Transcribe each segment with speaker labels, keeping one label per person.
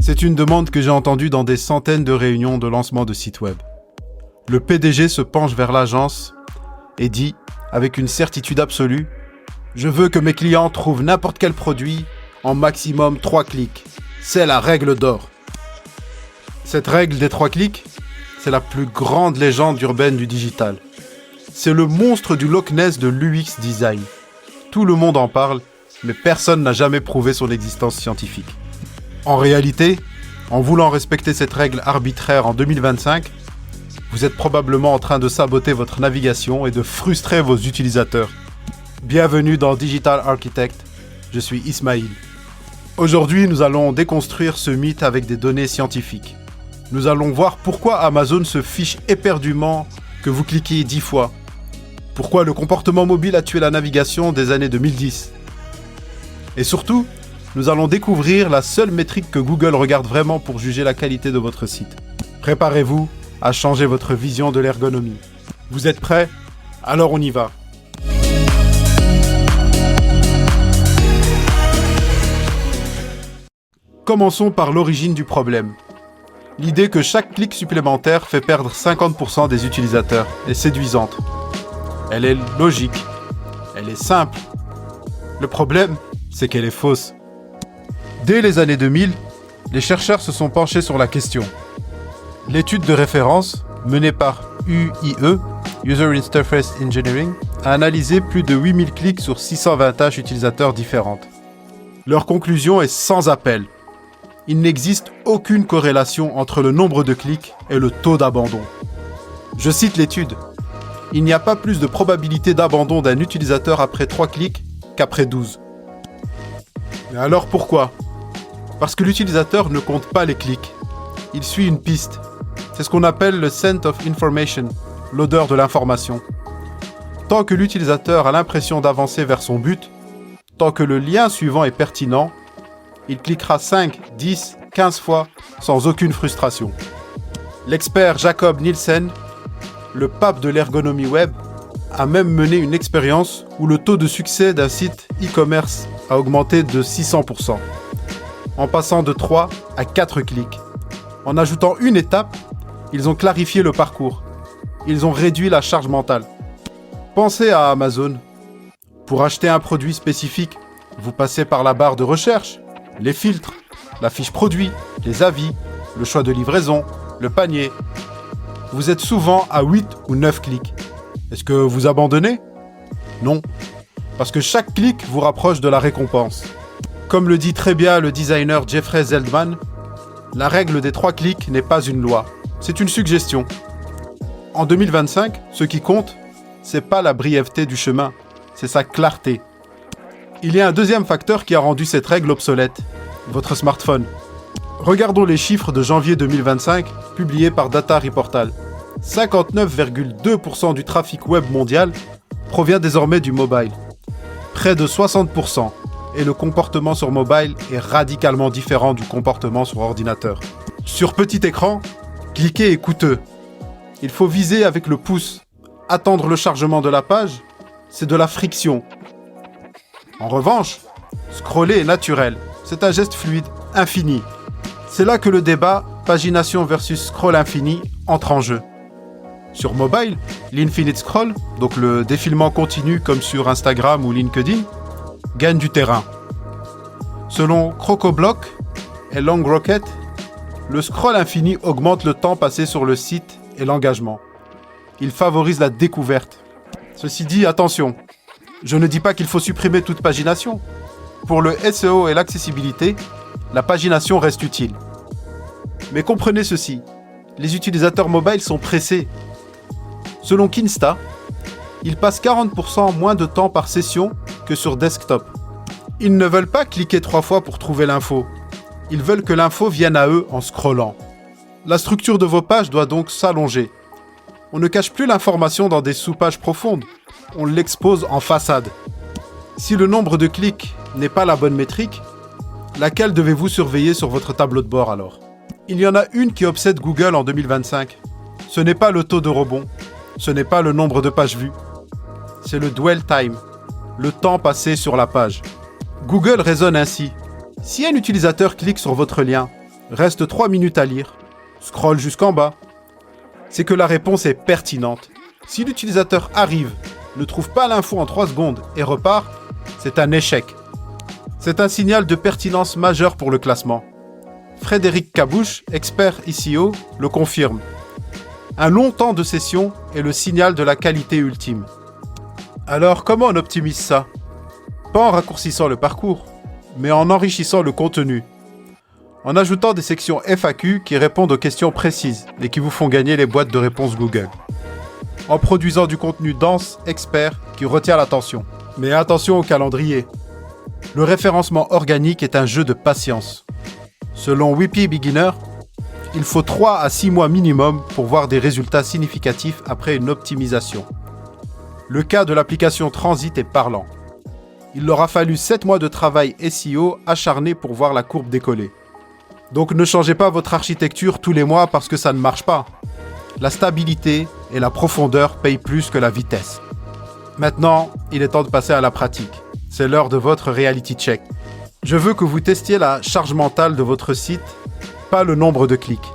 Speaker 1: C'est une demande que j'ai entendue dans des centaines de réunions de lancement de sites web. Le PDG se penche vers l'agence et dit, avec une certitude absolue, « Je veux que mes clients trouvent n'importe quel produit en maximum 3 clics. C'est la règle d'or. » Cette règle des 3 clics, c'est la plus grande légende urbaine du digital. C'est le monstre du Loch Ness de l'UX design. Tout le monde en parle, mais personne n'a jamais prouvé son existence scientifique. En réalité, en voulant respecter cette règle arbitraire en 2025, vous êtes probablement en train de saboter votre navigation et de frustrer vos utilisateurs. Bienvenue dans Digital Architect, je suis Ismail. Aujourd'hui, nous allons déconstruire ce mythe avec des données scientifiques. Nous allons voir pourquoi Amazon se fiche éperdument que vous cliquiez 10 fois. Pourquoi le comportement mobile a tué la navigation des années 2010. Et surtout, nous allons découvrir la seule métrique que Google regarde vraiment pour juger la qualité de votre site. Préparez-vous à changer votre vision de l'ergonomie. Vous êtes prêts? Alors on y va. Commençons par l'origine du problème. L'idée que chaque clic supplémentaire fait perdre 50% des utilisateurs est séduisante. Elle est logique. Elle est simple. Le problème, c'est qu'elle est fausse. Dès les années 2000, les chercheurs se sont penchés sur la question. L'étude de référence, menée par UIE, User Interface Engineering, a analysé plus de 8000 clics sur 620 tâches utilisateurs différentes. Leur conclusion est sans appel. Il n'existe aucune corrélation entre le nombre de clics et le taux d'abandon. Je cite l'étude. Il n'y a pas plus de probabilité d'abandon d'un utilisateur après 3 clics qu'après 12. Mais alors pourquoi ? Parce que l'utilisateur ne compte pas les clics. Il suit une piste. C'est ce qu'on appelle le scent of information, l'odeur de l'information. Tant que l'utilisateur a l'impression d'avancer vers son but, tant que le lien suivant est pertinent, il cliquera 5, 10, 15 fois sans aucune frustration. L'expert Jacob Nielsen, le pape de l'ergonomie web, a même mené une expérience où le taux de succès d'un site e-commerce a augmenté de 600%, en passant de 3 à 4 clics. En ajoutant une étape, ils ont clarifié le parcours. Ils ont réduit la charge mentale. Pensez à Amazon. Pour acheter un produit spécifique, vous passez par la barre de recherche, les filtres, la fiche produit, les avis, le choix de livraison, le panier. Vous êtes souvent à 8 ou 9 clics. Est-ce que vous abandonnez? Non. Parce que chaque clic vous rapproche de la récompense. Comme le dit très bien le designer Jeffrey Zeldman, la règle des 3 clics n'est pas une loi, c'est une suggestion. En 2025, ce qui compte, c'est pas la brièveté du chemin, c'est sa clarté. Il y a un deuxième facteur qui a rendu cette règle obsolète, votre smartphone. Regardons les chiffres de janvier 2025, publiés par Data Reportal. 59,2% du trafic web mondial provient désormais du mobile. Près de 60%. Et le comportement sur mobile est radicalement différent du comportement sur ordinateur. Sur petit écran, cliquer est coûteux. Il faut viser avec le pouce. Attendre le chargement de la page, c'est de la friction. En revanche, scroller est naturel. C'est un geste fluide, infini. C'est là que le débat pagination versus scroll infini entre en jeu. Sur mobile, l'infinite scroll, donc le défilement continu comme sur Instagram ou LinkedIn, gagne du terrain. Selon CrocoBlock et LongRocket, le scroll infini augmente le temps passé sur le site et l'engagement. Il favorise la découverte. Ceci dit, attention, je ne dis pas qu'il faut supprimer toute pagination. Pour le SEO et l'accessibilité, la pagination reste utile. Mais comprenez ceci, les utilisateurs mobiles sont pressés. Selon Kinsta, ils passent 40% moins de temps par session que sur desktop. Ils ne veulent pas cliquer 3 fois pour trouver l'info. Ils veulent que l'info vienne à eux en scrollant. La structure de vos pages doit donc s'allonger. On ne cache plus l'information dans des sous-pages profondes. On l'expose en façade. Si le nombre de clics n'est pas la bonne métrique, laquelle devez-vous surveiller sur votre tableau de bord alors? Il y en a une qui obsède Google en 2025. Ce n'est pas le taux de rebond. Ce n'est pas le nombre de pages vues. C'est le dwell time, le temps passé sur la page. Google raisonne ainsi. Si un utilisateur clique sur votre lien, reste 3 minutes à lire, scrolle jusqu'en bas, c'est que la réponse est pertinente. Si l'utilisateur arrive, ne trouve pas l'info en 3 secondes et repart, c'est un échec. C'est un signal de pertinence majeur pour le classement. Frédéric Cabouche, expert SEO, le confirme. Un long temps de session est le signal de la qualité ultime. Alors comment on optimise ça? Pas en raccourcissant le parcours, mais en enrichissant le contenu. En ajoutant des sections FAQ qui répondent aux questions précises et qui vous font gagner les boîtes de réponses Google. En produisant du contenu dense, expert, qui retient l'attention. Mais attention au calendrier. Le référencement organique est un jeu de patience. Selon Whippy Beginner, il faut 3 à 6 mois minimum pour voir des résultats significatifs après une optimisation. Le cas de l'application Transit est parlant. Il leur a fallu 7 mois de travail SEO acharné pour voir la courbe décoller. Donc ne changez pas votre architecture tous les mois parce que ça ne marche pas. La stabilité et la profondeur payent plus que la vitesse. Maintenant, il est temps de passer à la pratique. C'est l'heure de votre reality check. Je veux que vous testiez la charge mentale de votre site, pas le nombre de clics.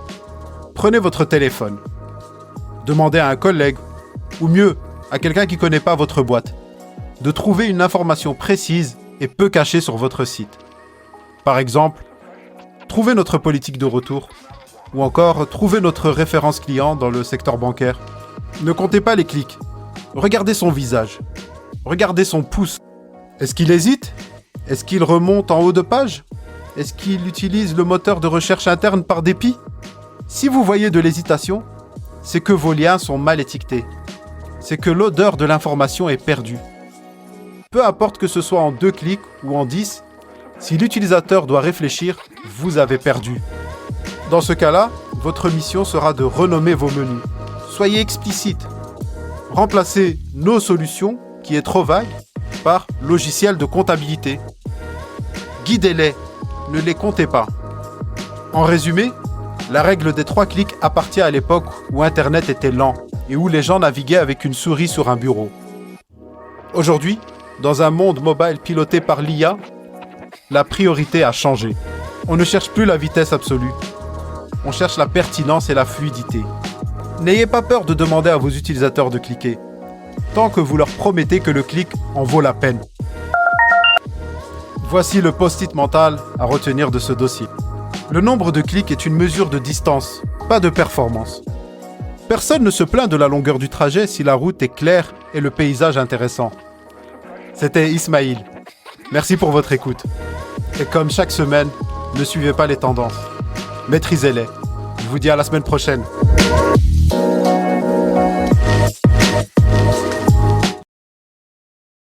Speaker 1: Prenez votre téléphone. Demandez à un collègue, ou mieux, à quelqu'un qui ne connaît pas votre boîte, de trouver une information précise et peu cachée sur votre site. Par exemple, trouvez notre politique de retour, ou encore trouvez notre référence client dans le secteur bancaire. Ne comptez pas les clics. Regardez son visage. Regardez son pouce. Est-ce qu'il hésite? Est-ce qu'il remonte en haut de page? Est-ce qu'il utilise le moteur de recherche interne par dépit? Si vous voyez de l'hésitation, c'est que vos liens sont mal étiquetés. C'est que l'odeur de l'information est perdue. Peu importe que ce soit en 2 clics ou en 10, si l'utilisateur doit réfléchir, vous avez perdu. Dans ce cas-là, votre mission sera de renommer vos menus. Soyez explicite. Remplacez « nos solutions » qui est trop vague par « logiciel de comptabilité ». Guidez-les, ne les comptez pas. En résumé, la règle des 3 clics appartient à l'époque où Internet était lent et où les gens naviguaient avec une souris sur un bureau. Aujourd'hui, dans un monde mobile piloté par l'IA, la priorité a changé. On ne cherche plus la vitesse absolue. On cherche la pertinence et la fluidité. N'ayez pas peur de demander à vos utilisateurs de cliquer, tant que vous leur promettez que le clic en vaut la peine. Voici le post-it mental à retenir de ce dossier. Le nombre de clics est une mesure de distance, pas de performance. Personne ne se plaint de la longueur du trajet si la route est claire et le paysage intéressant. C'était Ismail. Merci pour votre écoute. Et comme chaque semaine, ne suivez pas les tendances. Maîtrisez-les. Je vous dis à la semaine prochaine.